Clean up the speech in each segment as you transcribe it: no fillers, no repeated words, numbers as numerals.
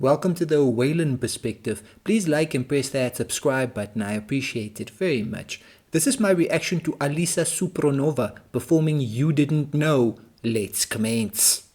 Welcome to the Waylon perspective. Please like and press that subscribe button. I appreciate it very much. This is my reaction to Alisa Supronova performing You Didn't Know. Let's commence.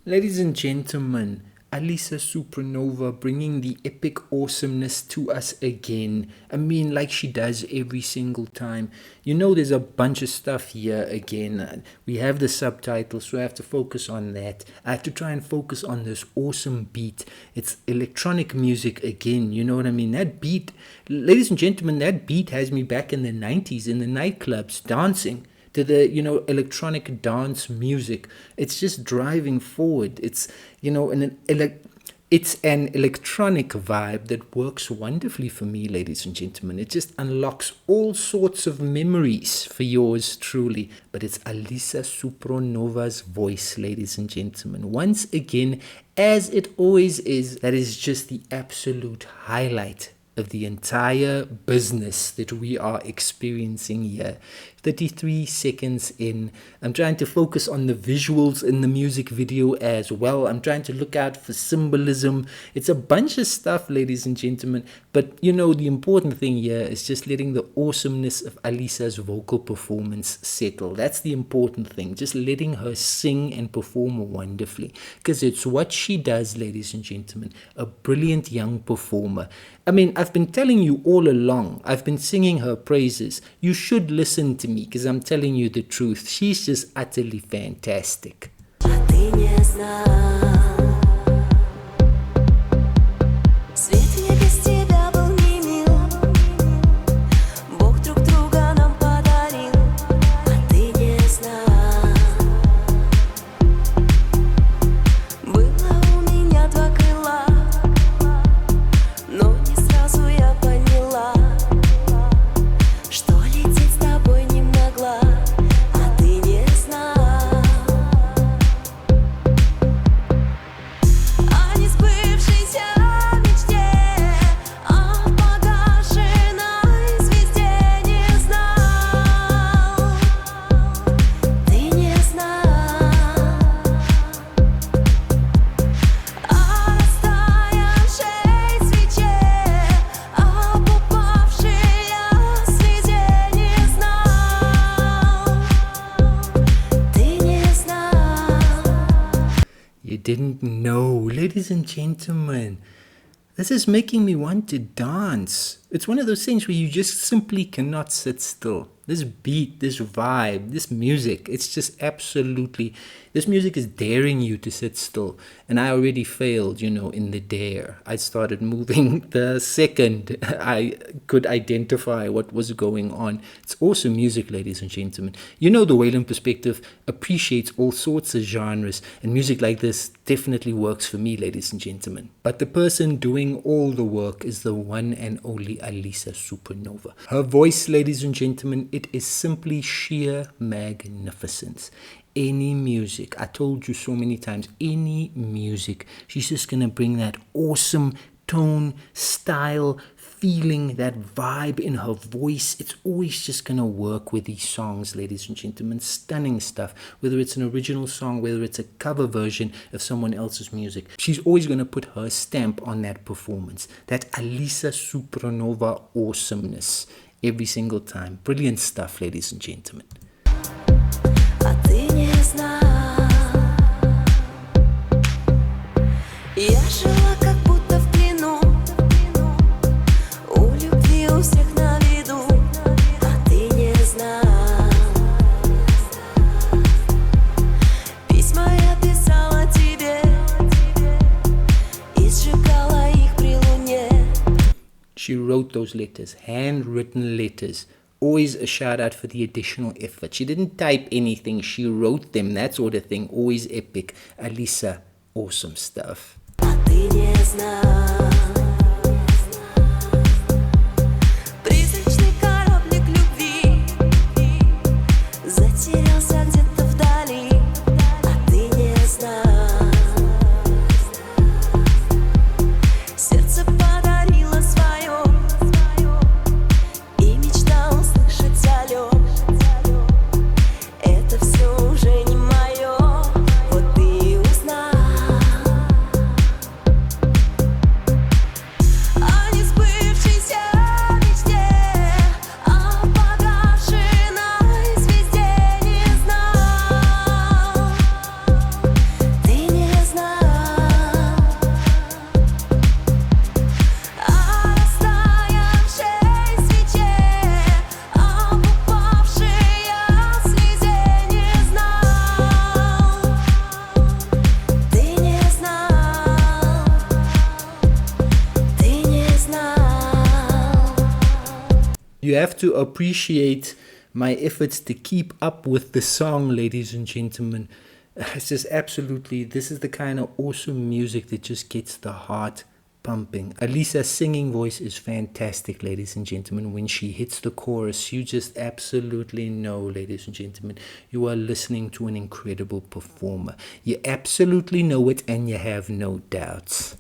Ladies and gentlemen, Alisa Supronova bringing the epic awesomeness to us again. I mean, like she does every single time. You know, there's a bunch of stuff here again. We have the subtitles, so I have to focus on that. I have to try and focus on this awesome beat. It's electronic music again, you know what I mean? That beat, ladies and gentlemen, that beat has me back in the 90s in the nightclubs dancing to the, electronic dance music. It's just driving forward. It's, it's an electronic vibe that works wonderfully for me, ladies and gentlemen. It just unlocks all sorts of memories for yours truly. But it's Alisa Supronova's voice, ladies and gentlemen. Once again, as it always is, that is just the absolute highlight of the entire business that we are experiencing here. 33 seconds in. I'm trying to focus on the visuals in the music video as well. I'm trying to look out for symbolism. It's a bunch of stuff, ladies and gentlemen. But the important thing here is just letting the awesomeness of Alisa's vocal performance settle. That's the important thing. Just letting her sing and perform wonderfully. Because it's what she does, ladies and gentlemen. A brilliant young performer. I mean, I've been telling you all along. I've been singing her praises. You should listen to me because I'm telling you the truth. She's just utterly fantastic. Didn't know. Ladies and gentlemen, this is making me want to dance. It's one of those things where you just simply cannot sit still. This beat, this vibe, this music, it's just absolutely, this music is daring you to sit still. And I already failed, in the dare. I started moving the second I could identify what was going on. It's awesome music, ladies and gentlemen. The Waylon perspective appreciates all sorts of genres, and music like this definitely works for me, ladies and gentlemen. But the person doing all the work is the one and only Alisa Supronova. Her voice, ladies and gentlemen, it is simply sheer magnificence. Any music, I told you so many times, any music, she's just gonna bring that awesome tone, style, feeling, that vibe in her voice. It's always just gonna work with these songs, ladies and gentlemen. Stunning stuff. Whether it's an original song, whether it's a cover version of someone else's music, she's always gonna put her stamp on that performance. That Alisa Supronova awesomeness every single time. Brilliant stuff, ladies and gentlemen. She wrote those letters, handwritten letters, Always a shout out for the additional effort. She didn't type anything, she wrote them, that sort of thing. Always epic. Alisa, awesome stuff. You have to appreciate my efforts to keep up with the song, ladies and gentlemen. It's just absolutely, this is the kind of awesome music that just gets the heart pumping. Alisa's singing voice is fantastic, ladies and gentlemen. When she hits the chorus, you just absolutely know, ladies and gentlemen, you are listening to an incredible performer. You absolutely know it and you have no doubts.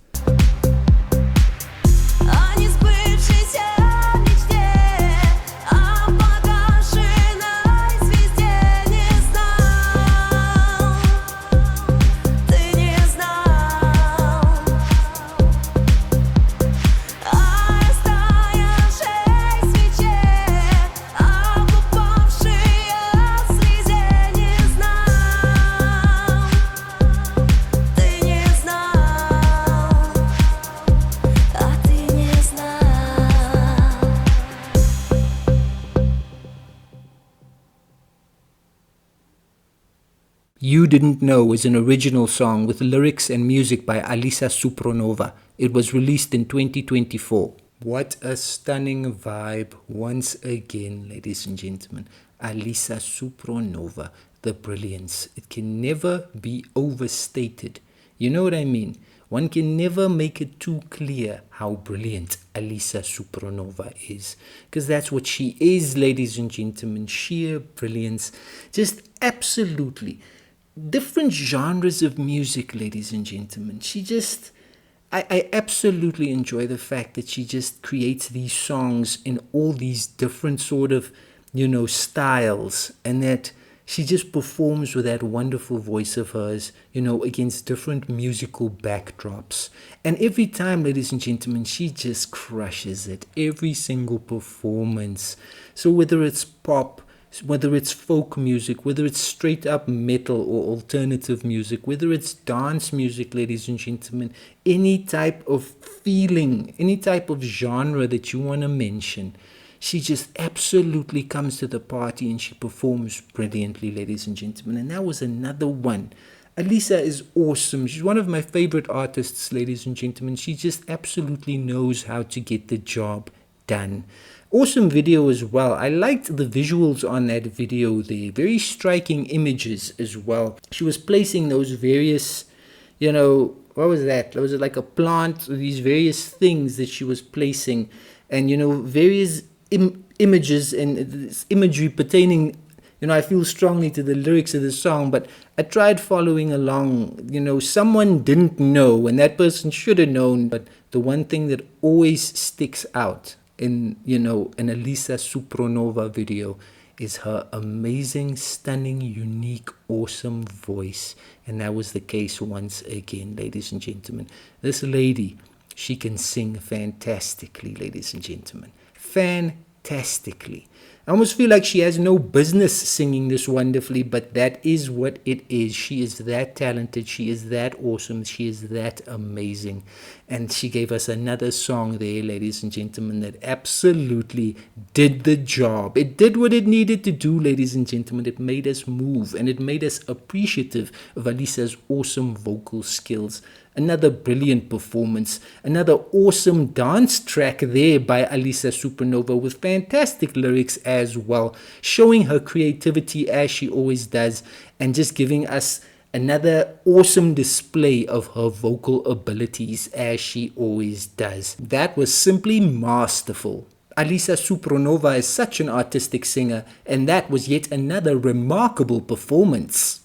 You Didn't Know is an original song with lyrics and music by Alisa Supronova. It was released in 2024. What a stunning vibe once again, ladies and gentlemen. Alisa Supronova, the brilliance. It can never be overstated. You know what I mean? One can never make it too clear how brilliant Alisa Supronova is. Because that's what she is, ladies and gentlemen. Sheer brilliance. Just absolutely different genres of music, ladies and gentlemen. She just, I absolutely enjoy the fact that she just creates these songs in all these different sort of, styles, and that she just performs with that wonderful voice of hers, against different musical backdrops. And every time, ladies and gentlemen, she just crushes it. Every single performance. So whether it's pop, whether it's folk music, whether it's straight up metal or alternative music, whether it's dance music, ladies and gentlemen, any type of feeling, any type of genre that you want to mention, she just absolutely comes to the party and she performs brilliantly, ladies and gentlemen. And that was another one. Alisa is awesome. She's one of my favorite artists, ladies and gentlemen. She just absolutely knows how to get the job done. Awesome video as well. I liked the visuals on that video there. Very striking images as well. She was placing those various, what was that? Was it like a plant? These various things that she was placing, and various images and this imagery pertaining, I feel strongly to the lyrics of the song, but I tried following along. Someone didn't know, and that person should have known, but the one thing that always sticks out in an Alisa Supronova video is her amazing, stunning, unique, awesome voice. And that was the case once again, ladies and gentlemen. This lady, she can sing fantastically, ladies and gentlemen. Fantastically. I almost feel like she has no business singing this wonderfully, but that is what it is. She is that talented. She is that awesome. She is that amazing. And she gave us another song there, ladies and gentlemen, that absolutely did the job. It did what it needed to do, ladies and gentlemen. It made us move, and it made us appreciative of Alisa's awesome vocal skills. Another brilliant performance, another awesome dance track there by Alisa Supronova with fantastic lyrics as well, showing her creativity as she always does and just giving us another awesome display of her vocal abilities as she always does. That was simply masterful. Alisa Supronova is such an artistic singer, and that was yet another remarkable performance.